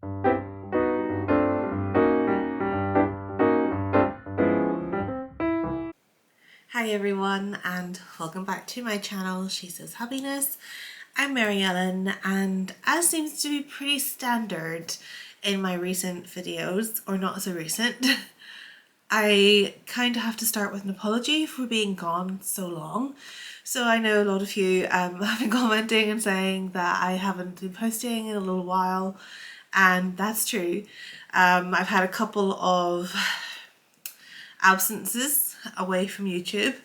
Hi everyone and welcome back to my channel, She Says Happiness. I'm Mary Ellen, and as seems to be pretty standard in my recent videos, or not so recent, I kind of have to start with an apology for being gone so long. So I know a lot of you have been commenting and saying that I haven't been posting in a little while, and that's true. I've had a couple of absences away from YouTube,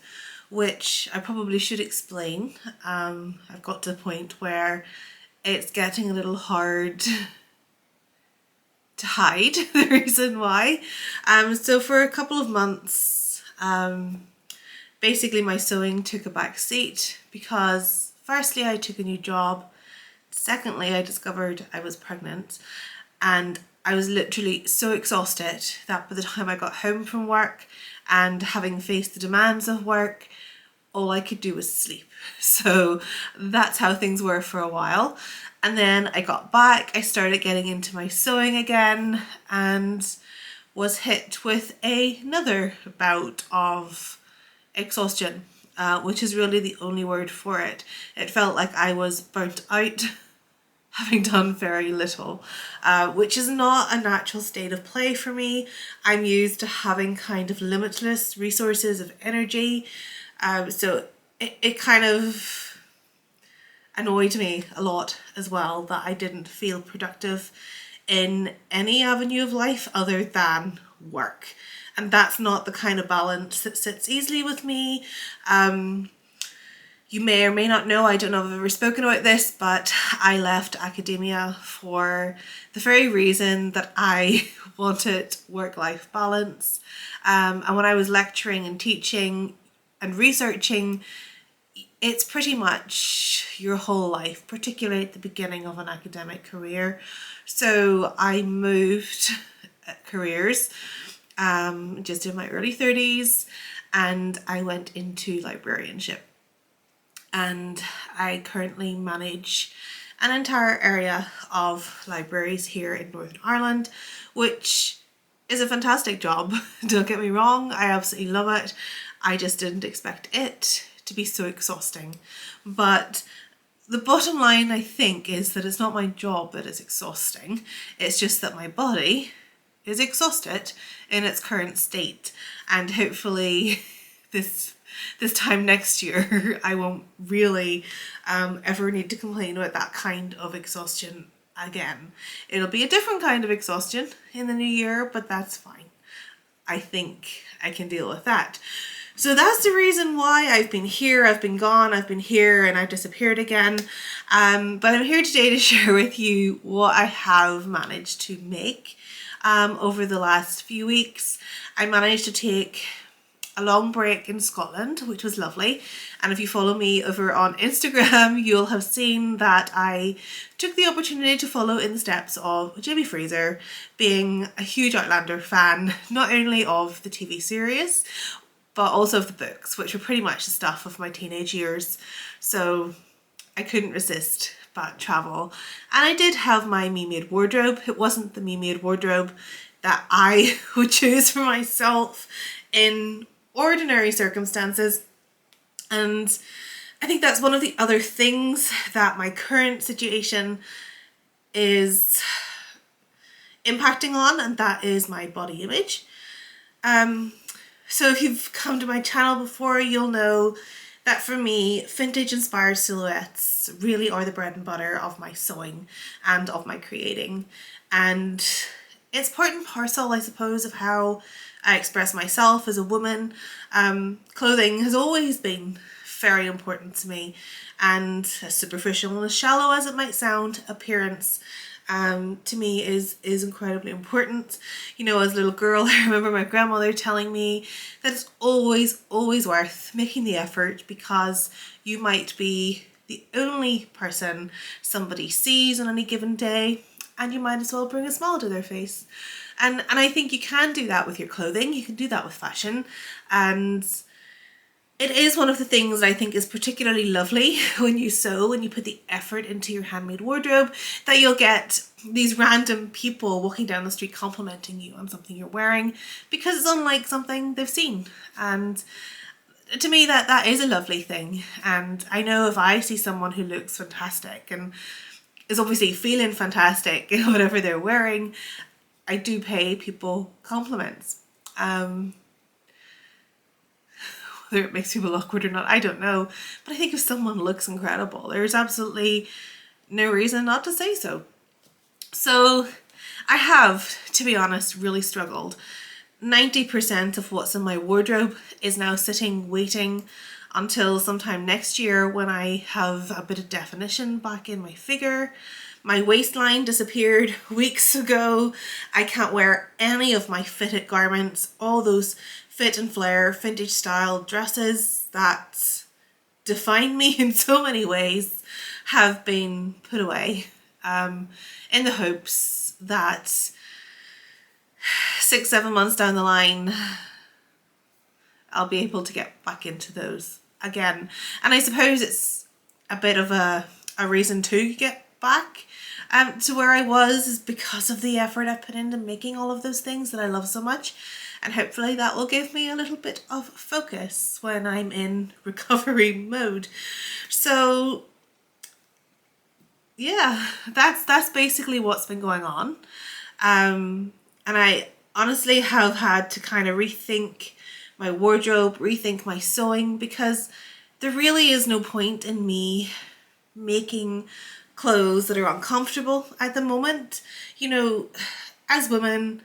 which I probably should explain. I've got to the point where it's getting a little hard to hide the reason why. So for a couple of months, basically my sewing took a back seat because firstly I took a new job, secondly I discovered I was pregnant, and I was literally so exhausted that by the time I got home from work and having faced the demands of work, all I could do was sleep. So that's how things were for a while. And then I got back, I started getting into my sewing again and was hit with another bout of exhaustion, which is really the only word for it. It felt like I was burnt out, having done very little, which is not a natural state of play for me. I'm used to having kind of limitless resources of energy, so it kind of annoyed me a lot as well that I didn't feel productive in any avenue of life other than work. And that's not the kind of balance that sits easily with me. You may or may not know, I don't know if I've ever spoken about this, but I left academia for the very reason that I wanted work-life balance. And when I was lecturing and teaching and researching, it's pretty much your whole life, particularly at the beginning of an academic career. So I moved careers just in my early 30s, and I went into librarianship. And I currently manage an entire area of libraries here in Northern Ireland, which is a fantastic job. Don't get me wrong, I absolutely love it. I just didn't expect it to be so exhausting. But the bottom line, I think, is that it's not my job that is exhausting. It's just that my body is exhausted in its current state. And hopefully this time next year, I won't really ever need to complain about that kind of exhaustion again. It'll be a different kind of exhaustion in the new year, but that's fine. I think I can deal with that. So that's the reason why I've been here, I've been gone, I've been here, and I've disappeared again. But I'm here today to share with you what I have managed to make over the last few weeks. I managed to take a long break in Scotland, which was lovely. And if you follow me over on Instagram, you'll have seen that I took the opportunity to follow in the steps of Jimmy Fraser, being a huge Outlander fan, not only of the TV series, but also of the books, which were pretty much the stuff of my teenage years. So I couldn't resist but travel. And I did have my me-made wardrobe. It wasn't the me-made wardrobe that I would choose for myself in ordinary circumstances. And I think that's one of the other things that my current situation is impacting on, and that is my body image. So if you've come to my channel before, you'll know that for me, vintage inspired silhouettes really are the bread and butter of my sewing and of my creating. And it's part and parcel, I suppose, of how I express myself as a woman. Clothing has always been very important to me, and as superficial and as shallow as it might sound, appearance to me is incredibly important. You know, as a little girl, I remember my grandmother telling me that it's always worth making the effort, because you might be the only person somebody sees on any given day, and you might as well bring a smile to their face. And I think you can do that with your clothing, you can do that with fashion, and It is one of the things that I think is particularly lovely when you sew, when you put the effort into your handmade wardrobe, that you'll get these random people walking down the street complimenting you on something you're wearing because it's unlike something they've seen. And to me, that is a lovely thing. And I know if I see someone who looks fantastic and is obviously feeling fantastic in whatever they're wearing, I do pay people compliments. Whether it makes people awkward or not, I don't know. But I think if someone looks incredible, there's absolutely no reason not to say so. So I have, to be honest, really struggled. 90% of what's in my wardrobe is now sitting waiting until sometime next year when I have a bit of definition back in my figure. My waistline disappeared weeks ago. I can't wear any of my fitted garments, all those fit and flare, vintage style dresses that define me in so many ways have been put away in the hopes that 6-7 months down the line I'll be able to get back into those again. And I suppose it's a bit of a reason to get back to where I was, is because of the effort I've put into making all of those things that I love so much. And hopefully that will give me a little bit of focus when I'm in recovery mode. So yeah, that's basically what's been going on. And I honestly have had to kind of rethink my wardrobe, rethink my sewing, because there really is no point in me making clothes that are uncomfortable at the moment. You know, as women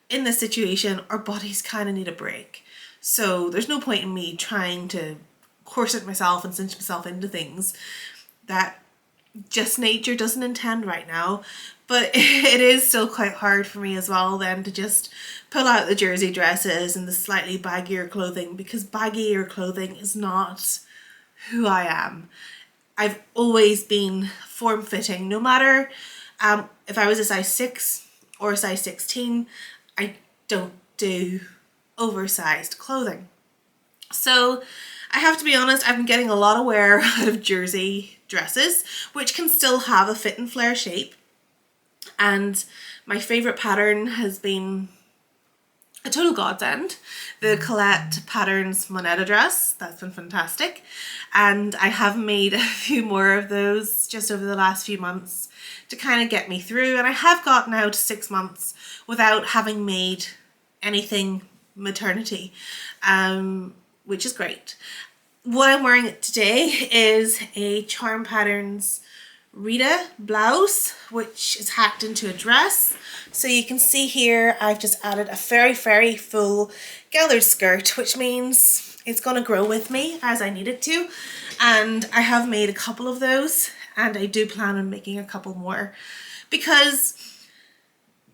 in this situation, our bodies kind of need a break. So there's no point in me trying to corset myself and cinch myself into things that just nature doesn't intend right now. But it is still quite hard for me as well then to just pull out the jersey dresses and the slightly baggier clothing, because baggier clothing is not who I am. I've always been form-fitting, no matter if I was a size 6 or a size 16, I don't do oversized clothing. So I have to be honest, I've been getting a lot of wear out of jersey dresses, which can still have a fit and flare shape. And my favourite pattern has been a total godsend. The Colette Patterns Moneta dress, that's been fantastic. And I have made a few more of those just over the last few months to kind of get me through. And I have got now to 6 months without having made anything maternity, which is great. What I'm wearing today is a Charm Patterns Rita blouse, which is hacked into a dress. So you can see here I've just added a very full gathered skirt, which means it's going to grow with me as I need it to. And I have made a couple of those, and I do plan on making a couple more, because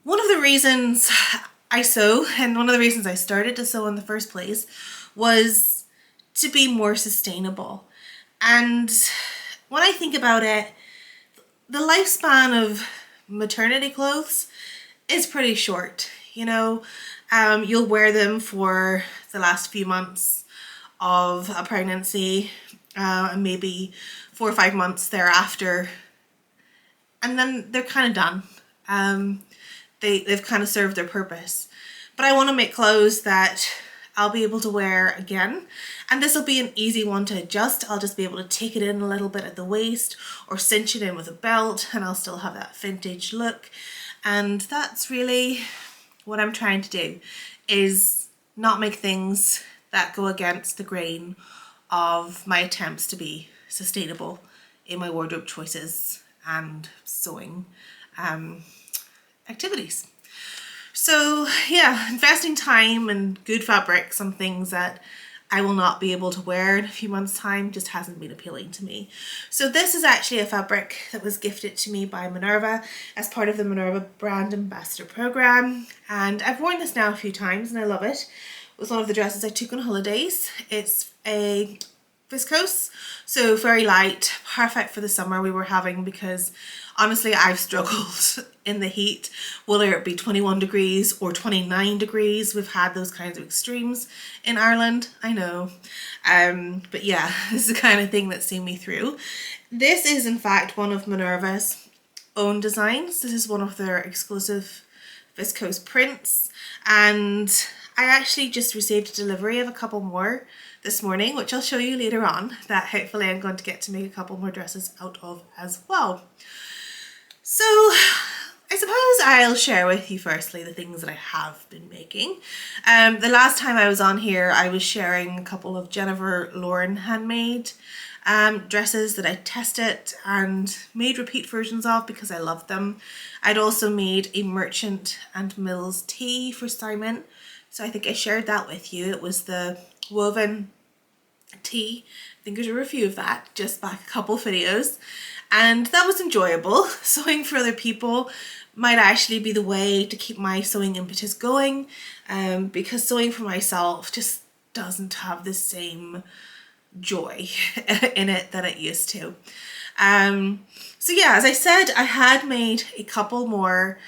one of the reasons I sew, and one of the reasons I started to sew in the first place, was to be more sustainable. And when I think about it, the lifespan of maternity clothes is pretty short. You know, you'll wear them for the last few months of a pregnancy, and maybe 4 or 5 months thereafter, and then they're kind of done. They've kind of served their purpose. But I want to make clothes that I'll be able to wear again, and this will be an easy one to adjust. I'll just be able to take it in a little bit at the waist or cinch it in with a belt, and I'll still have that vintage look. And that's really what I'm trying to do, is not make things that go against the grain of my attempts to be sustainable in my wardrobe choices and sewing activities. So yeah, investing time and good fabrics on things that I will not be able to wear in a few months' time just hasn't been appealing to me. So this is actually a fabric that was gifted to me by Minerva as part of the Minerva brand ambassador program, and I've worn this now a few times and I love it. It was one of the dresses I took on holidays. It's a viscose, so very light, perfect for the summer we were having, because honestly I've struggled in the heat, whether it be 21 degrees or 29 degrees. We've had those kinds of extremes in Ireland, I know, but yeah, this is the kind of thing that's seen me through. This is in fact one of Minerva's own designs. This is one of their exclusive viscose prints, and I actually just received a delivery of a couple more this morning, which I'll show you later on, that hopefully I'm going to get to make a couple more dresses out of as well. So I suppose I'll share with you firstly the things that I have been making. The last time I was on here I was sharing a couple of Jennifer Lauren handmade dresses that I tested and made repeat versions of because I loved them. I'd also made a Merchant and Mills tee for Simon, so I think I shared that with you. It was the woven tee. I think there's a review of that just back a couple videos, and that was enjoyable. Sewing for other people might actually be the way to keep my sewing impetus going, because sewing for myself just doesn't have the same joy in it that it used to. So yeah, as I said, I had made a couple more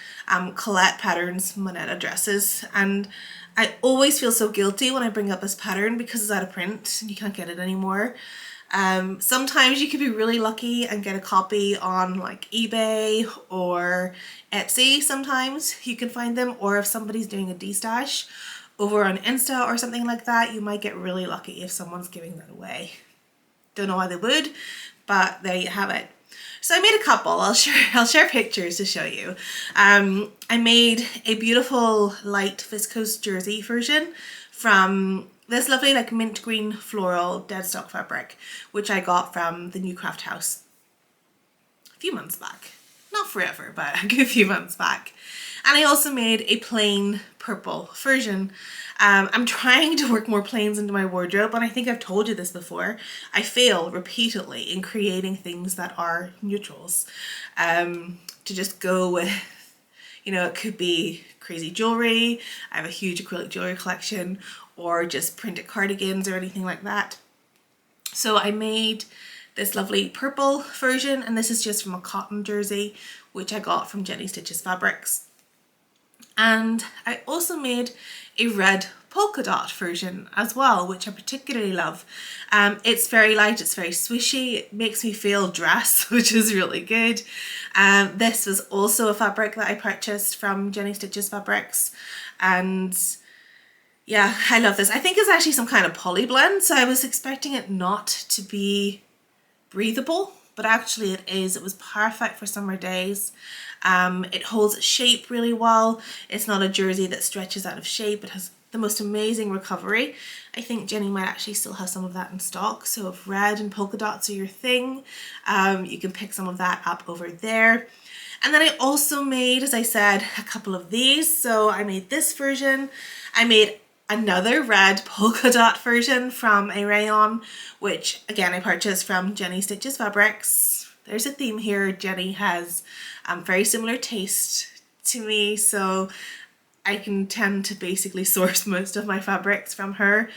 Colette patterns Monetta dresses, and I always feel so guilty when I bring up this pattern because it's out of print and you can't get it anymore. Sometimes you could be really lucky and get a copy on like eBay or Etsy. Sometimes you can find them, or if somebody's doing a destash over on Insta or something like that, you might get really lucky if someone's giving that away. Don't know why they would, but there you have it. So I made a couple. I'll share pictures to show you. I made a beautiful light viscose jersey version from this lovely like mint green floral dead stock fabric, which I got from the New Craft House a few months back. Not forever, but a good few months back. And I also made a plain purple version. I'm trying to work more plains into my wardrobe, and I think I've told you this before. I fail repeatedly in creating things that are neutrals. To just go with, you know, it could be crazy jewelry. I have a huge acrylic jewelry collection, or just printed cardigans or anything like that. So I made this lovely purple version, and this is just from a cotton jersey, which I got from Jenny Stitches Fabrics. And I also made a red polka dot version as well, which I particularly love. It's very light, it's very swishy, it makes me feel dress, which is really good. This was also a fabric that I purchased from Jenny Stitches Fabrics, and yeah, I love this. I think it's actually some kind of poly blend, so I was expecting it not to be breathable, but actually it is. It was perfect for summer days. It holds its shape really well. It's not a jersey that stretches out of shape. It has the most amazing recovery. I think Jenny might actually still have some of that in stock, so if red and polka dots are your thing, you can pick some of that up over there. And then I also made, as I said, a couple of these. So I made this version. I made another red polka dot version from a rayon, which again I purchased from Jenny Stitches Fabrics. There's a theme here. Jenny has very similar taste to me, so I can tend to basically source most of my fabrics from her.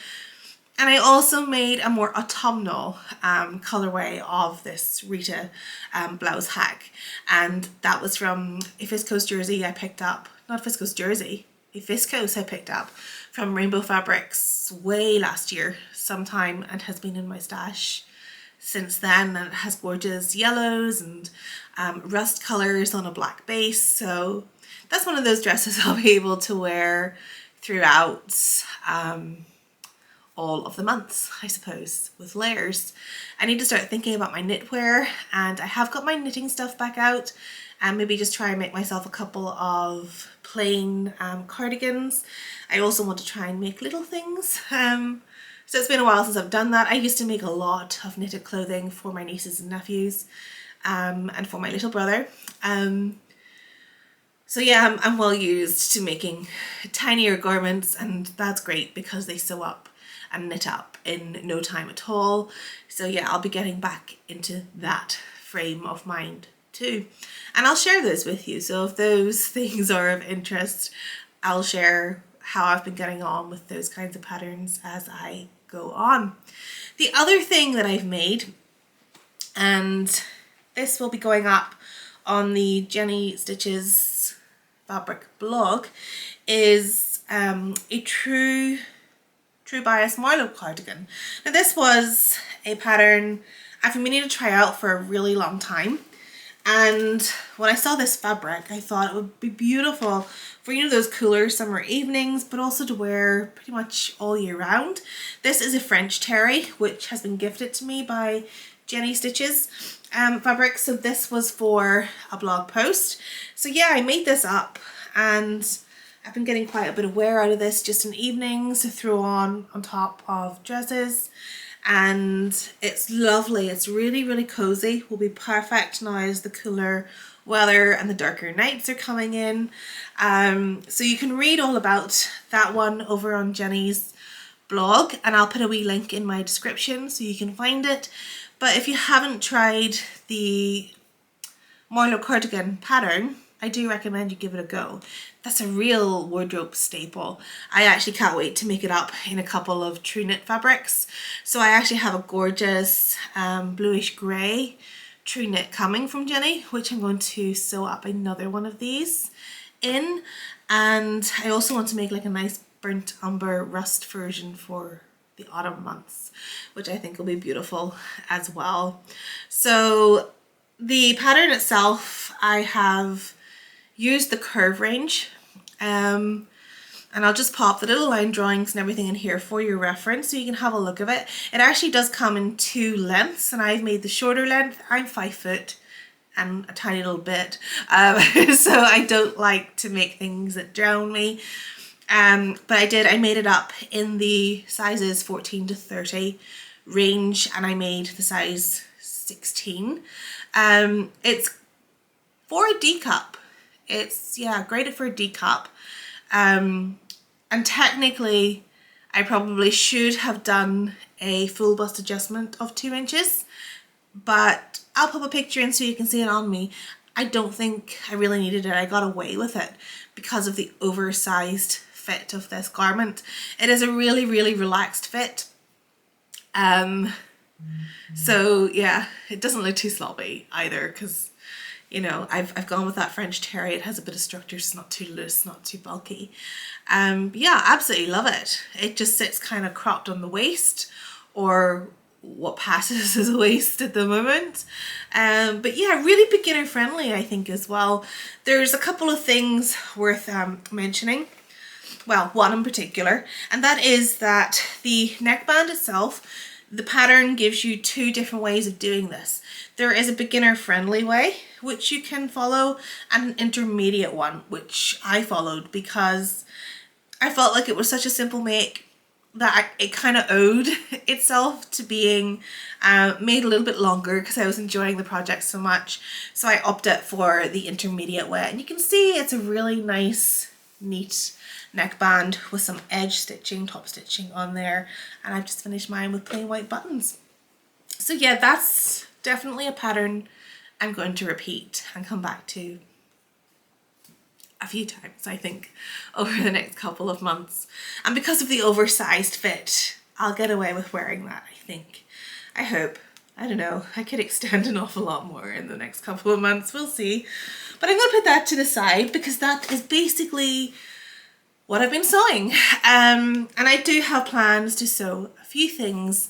And I also made a more autumnal colorway of this Rita blouse hack, and that was from a viscose jersey I picked up, not viscose jersey, a viscose I picked up from Rainbow Fabrics way last year sometime, and has been in my stash since then, and it has gorgeous yellows and rust colors on a black base. So that's one of those dresses I'll be able to wear throughout all of the months, I suppose, with layers. I need to start thinking about my knitwear, and I have got my knitting stuff back out, and maybe just try and make myself a couple of plain cardigans. I also want to try and make little things. So it's been a while since I've done that. I used to make a lot of knitted clothing for my nieces and nephews, and for my little brother. So yeah, I'm well used to making tinier garments, and that's great because they sew up and knit up in no time at all. So yeah, I'll be getting back into that frame of mind too. And I'll share those with you. So if those things are of interest, I'll share how I've been getting on with those kinds of patterns as I go on. The other thing that I've made, and this will be going up on the Jenny Stitches fabric blog, is a true bias Marlowe cardigan. Now this was a pattern I've been meaning to try out for a really long time, and when I saw this fabric I thought it would be beautiful for, you know, those cooler summer evenings, but also to wear pretty much all year round. This is a French terry which has been gifted to me by Jenny Stitches fabric, so this was for a blog post. So yeah, I made this up and I've been getting quite a bit of wear out of this just in evenings to throw on top of dresses, and it's lovely. It's really cozy. Will be perfect now as the cooler weather and the darker nights are coming in. So you can read all about that one over on Jenny's blog, and I'll put a wee link in my description so you can find it. But if you haven't tried the Marlowe cardigan pattern, I do recommend you give it a go. That's a real wardrobe staple. I actually can't wait to make it up in a couple of true knit fabrics. So I actually have a gorgeous bluish grey true knit coming from Jenny, which I'm going to sew up another one of these in. And I also want to make like a nice burnt umber rust version for the autumn months, which I think will be beautiful as well. So the pattern itself, I have used the curve range, and I'll just pop the little line drawings and everything in here for your reference so you can have a look of it. It actually does come in 2 lengths, and I've made the shorter length. I'm 5 foot and a tiny little bit, so I don't like to make things that drown me. But I made it up in the sizes 14 to 30 range, and I made the size 16. It's for a D cup. It's, yeah, graded for a D cup. And technically I probably should have done a full bust adjustment of 2 inches, but I'll pop a picture in so you can see it on me. I don't think I really needed it. I got away with it because of the oversized fit of this garment. It is a really relaxed fit. So yeah, it doesn't look too sloppy either, because, you know, I've gone with that French terry. It has a bit of structure, it's not too loose, not too bulky. Yeah, absolutely love it. It just sits kind of cropped on the waist, or what passes as a waist at the moment. But yeah, really beginner friendly, I think, as well. There's a couple of things worth mentioning. Well, one in particular, and that is that the neckband itself, the pattern gives you 2 different ways of doing this. There is a beginner friendly way which you can follow, and an intermediate one which I followed because I felt like it was such a simple make that it kind of owed itself to being made a little bit longer because I was enjoying the project so much. So I opted for the intermediate way, and you can see it's a really nice, neat neckband with some edge stitching, top stitching on there, and I've just finished mine with plain white buttons. So yeah, that's definitely a pattern I'm going to repeat and come back to a few times, I think, over the next couple of months. And because of the oversized fit, I'll get away with wearing that, I think. I hope. I don't know, I could extend an awful lot more in the next couple of months, we'll see. But I'm going to put that to the side because that is basically what I've been sewing. And I do have plans to sew a few things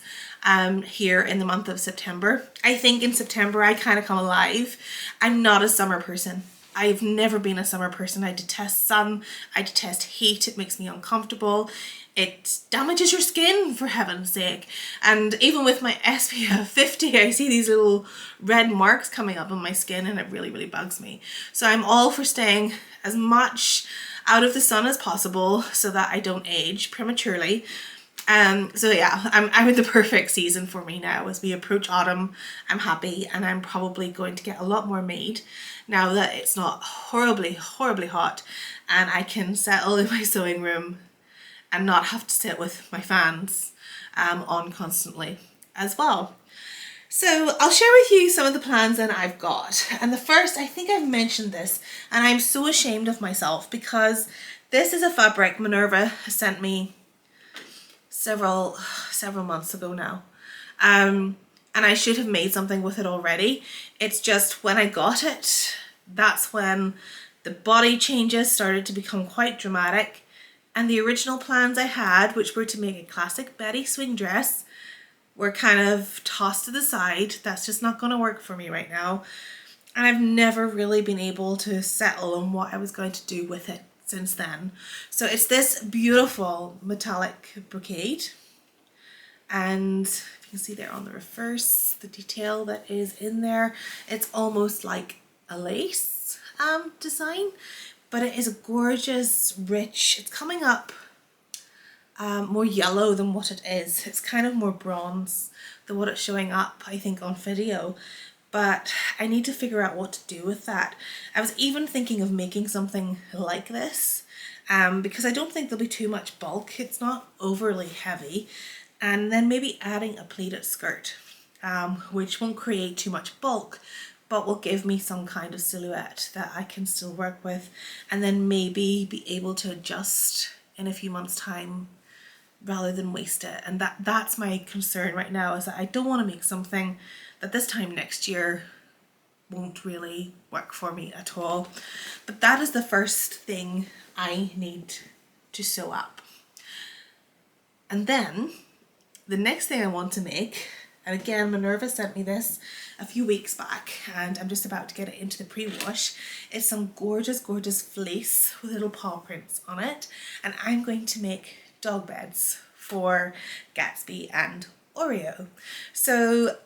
here in the month of September. I think in September I kind of come alive. I'm not a summer person. I've never been a summer person. I detest sun, I detest heat, it makes me uncomfortable. It damages your skin, for heaven's sake. And even with my SPF 50, I see these little red marks coming up on my skin, and it really bugs me. So I'm all for staying as much out of the sun as possible so that I don't age prematurely. So yeah, I'm in the perfect season for me now. As we approach autumn, I'm happy, and I'm probably going to get a lot more made now that it's not horribly hot, and I can settle in my sewing room and not have to sit with my fans on constantly as well. So I'll share with you some of the plans that I've got. And the first, I think I've mentioned this, and I'm so ashamed of myself because this is a fabric Minerva has sent me several months ago now. And I should have made something with it already. It's just when I got it, that's when the body changes started to become quite dramatic. And the original plans I had, which were to make a classic Betty swing dress, were kind of tossed to the side. That's just not going to work for me right now. And I've never really been able to settle on what I was going to do with it since then. So it's this beautiful metallic brocade. And you can see there on the reverse, the detail that is in there. It's almost like a lace design, but it is a gorgeous, rich, it's coming up more yellow than what it is. It's kind of more bronze than what it's showing up, I think, on video. But I need to figure out what to do with that. I was even thinking of making something like this because I don't think there'll be too much bulk. It's not overly heavy. And then maybe adding a pleated skirt, which won't create too much bulk, but will give me some kind of silhouette that I can still work with, and then maybe be able to adjust in a few months' time rather than waste it. And that's my concern right now, is that I don't want to make something that this time next year won't really work for me at all. But that is the first thing I need to sew up. And then the next thing I want to make, and again, Minerva sent me this a few weeks back, and I'm just about to get it into the pre-wash. It's some gorgeous, gorgeous fleece with little paw prints on it, and I'm going to make dog beds for Gatsby and Oreo. So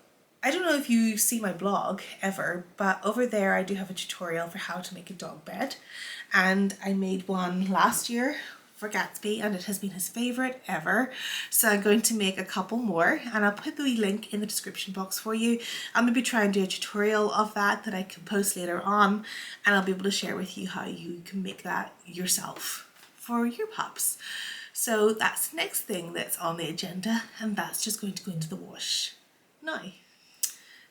I don't know if you see my blog ever, but over there I do have a tutorial for how to make a dog bed, and I made one last year for Gatsby, and it has been his favourite ever. So I'm going to make a couple more, and I'll put the wee link in the description box for you. I'll maybe try and do a tutorial of that I can post later on, and I'll be able to share with you how you can make that yourself for your pups. So that's the next thing that's on the agenda, and that's just going to go into the wash now.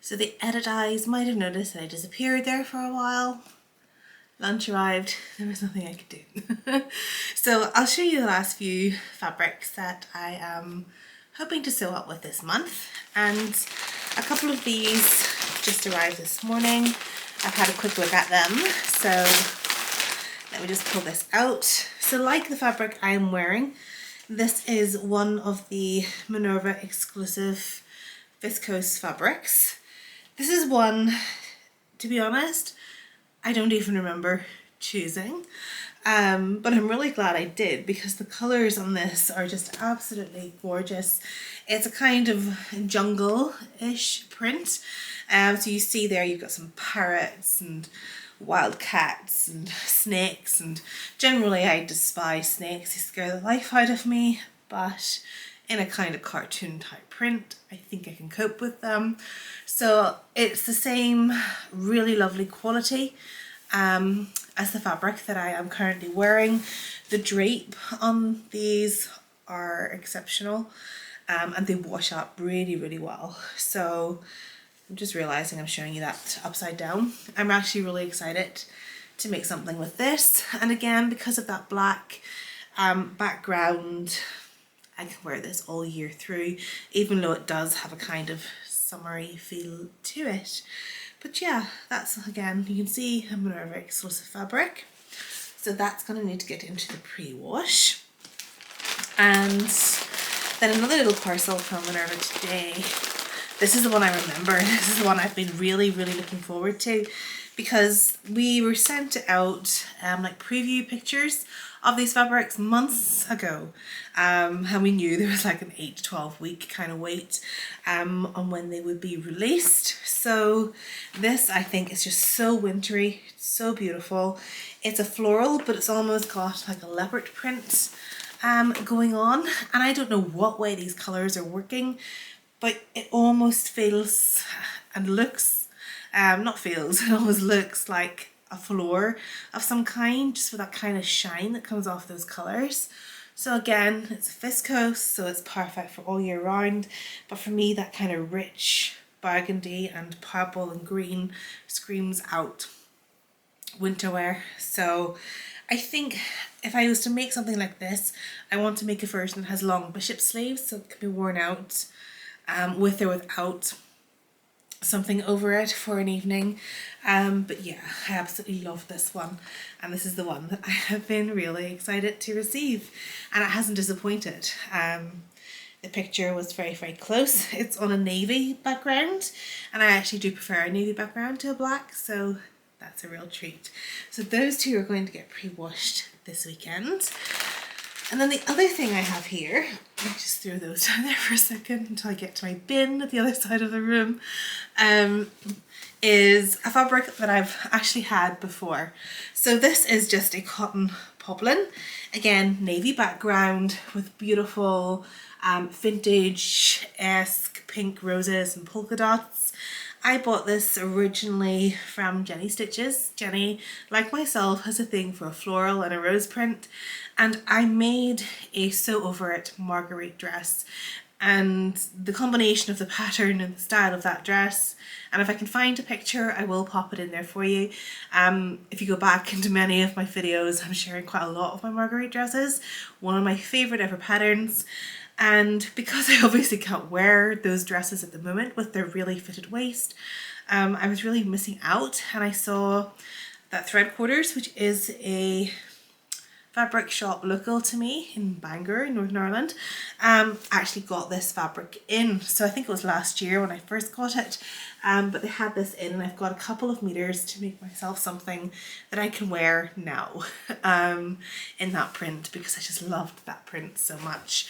So the edit eyes might have noticed that I disappeared there for a while. Lunch arrived, there was nothing I could do. So I'll show you the last few fabrics that I am hoping to sew up with this month. And a couple of these just arrived this morning. I've had a quick look at them. So let me just pull this out. So like the fabric I am wearing, this is one of the Minerva exclusive viscose fabrics. This is one, to be honest, I don't even remember choosing, but I'm really glad I did, because the colours on this are just absolutely gorgeous. It's a kind of jungle-ish print. So you see there you've got some parrots and wildcats and snakes, and generally I despise snakes, they scare the life out of me, but in a kind of cartoon type print I think I can cope with them. So it's the same really lovely quality as the fabric that I am currently wearing. The drape on these are exceptional, and they wash up really, really well. So I'm just realizing I'm showing you that upside down. I'm actually really excited to make something with this, and again, because of that black background, I can wear this all year through, even though it does have a kind of summery feel to it. But yeah, that's, again, you can see a Minerva exclusive fabric. So that's going to need to get into the pre-wash. And then another little parcel from Minerva today. This is the one I remember. This is the one I've been really, really looking forward to, because we were sent out like preview pictures of these fabrics months ago, and we knew there was like an 8 to 12 week kind of wait on when they would be released. So this, I think, is just so wintry, so beautiful. It's a floral, but it's almost got like a leopard print going on, and I don't know what way these colors are working, but it almost feels and looks, not feels, it almost looks like a floor of some kind, just with that kind of shine that comes off those colors. So again, it's a viscose, so it's perfect for all year round, but for me that kind of rich burgundy and purple and green screams out winter wear. So I think if I was to make something like this, I want to make a version that has long bishop sleeves so it can be worn out with or without something over it for an evening. But yeah, I absolutely love this one, and this is the one that I have been really excited to receive, and it hasn't disappointed. The picture was very, very close. It's on a navy background, and I actually do prefer a navy background to a black, so that's a real treat. So those two are going to get pre-washed this weekend. And then the other thing I have here, let me just throw those down there for a second until I get to my bin at the other side of the room, is a fabric that I've actually had before. So this is just a cotton poplin, again navy background with beautiful vintage-esque pink roses and polka dots. I bought this originally from Jenny Stitches. Jenny, like myself, has a thing for a floral and a rose print, and I made a sew over it Marguerite dress, and the combination of the pattern and the style of that dress, and if I can find a picture I will pop it in there for you. If you go back into many of my videos, I'm sharing quite a lot of my Marguerite dresses, one of my favourite ever patterns. And because I obviously can't wear those dresses at the moment with their really fitted waist, I was really missing out, and I saw that Threadquarters, which is a fabric shop local to me in Bangor in Northern Ireland, actually got this fabric in. So I think it was last year when I first got it, but they had this in, and I've got a couple of meters to make myself something that I can wear now in that print, because I just loved that print so much.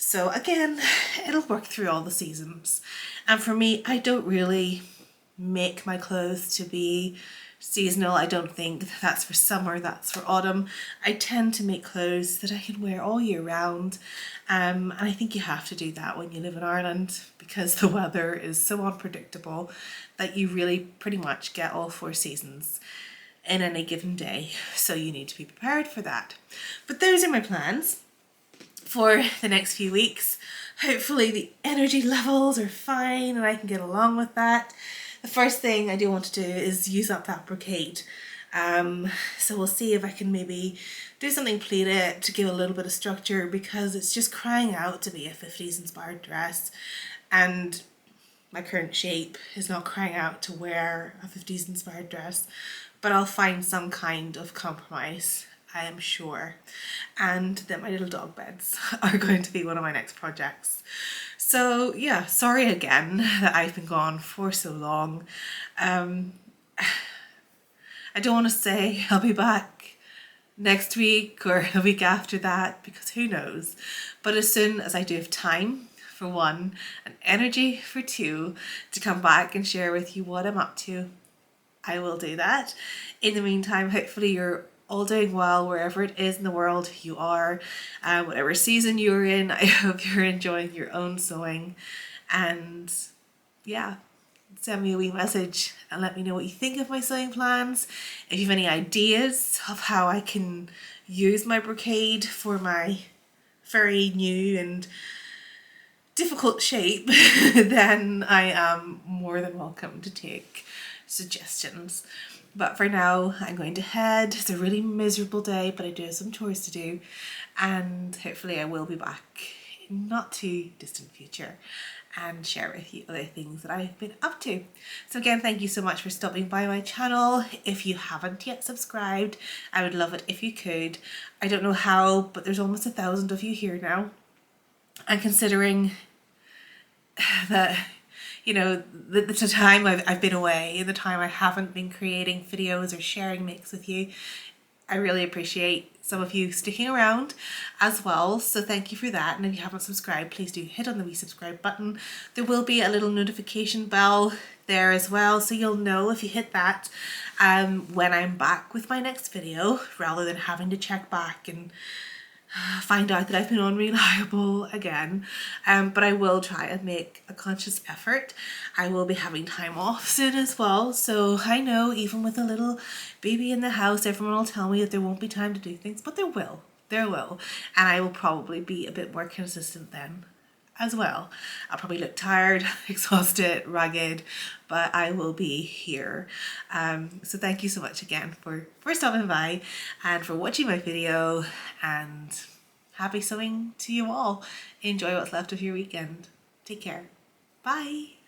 So again, it'll work through all the seasons. And for me, I don't really make my clothes to be seasonal. I don't think that's for summer, that's for autumn. I tend to make clothes that I can wear all year round. And I think you have to do that when you live in Ireland, because the weather is so unpredictable that you really pretty much get all 4 seasons in any given day. So you need to be prepared for that. But those are my plans for the next few weeks. Hopefully the energy levels are fine and I can get along with that. The first thing I do want to do is use up that brocade. So we'll see if I can maybe do something pleated to give a little bit of structure, because it's just crying out to be a 50s inspired dress, and my current shape is not crying out to wear a 50s inspired dress, but I'll find some kind of compromise, I am sure. And then my little dog beds are going to be one of my next projects. So yeah, sorry again that I've been gone for so long. I don't want to say I'll be back next week or a week after that, because who knows. But as soon as I do have time, for one, and energy for two, to come back and share with you what I'm up to, I will do that. In the meantime, hopefully you're all doing well wherever it is in the world you are, whatever season you're in. I hope you're enjoying your own sewing, and yeah, send me a wee message and let me know what you think of my sewing plans. If you have any ideas of how I can use my brocade for my very new and difficult shape, then I am more than welcome to take suggestions. But for now, I'm going to head. It's a really miserable day, but I do have some chores to do, and hopefully I will be back in not too distant future and share with you other things that I've been up to. So again, thank you so much for stopping by my channel. If you haven't yet subscribed, I would love it if you could. I don't know how, but there's almost 1,000 of you here now. And considering that, you know, the time I've been away, the time I haven't been creating videos or sharing makes with you, I really appreciate some of you sticking around as well, so thank you for that. And if you haven't subscribed, please do hit on the wee subscribe button. There will be a little notification bell there as well, so you'll know if you hit that when I'm back with my next video, rather than having to check back and find out that I've been unreliable again. But I will try and make a conscious effort. I will be having time off soon as well, so I know even with a little baby in the house, everyone will tell me that there won't be time to do things, but there will, and I will probably be a bit more consistent then. as well. I'll probably look tired, exhausted, ragged, but I will be here. So thank you so much again for stopping by and for watching my video, and happy sewing to you all. Enjoy what's left of your weekend. Take care. Bye.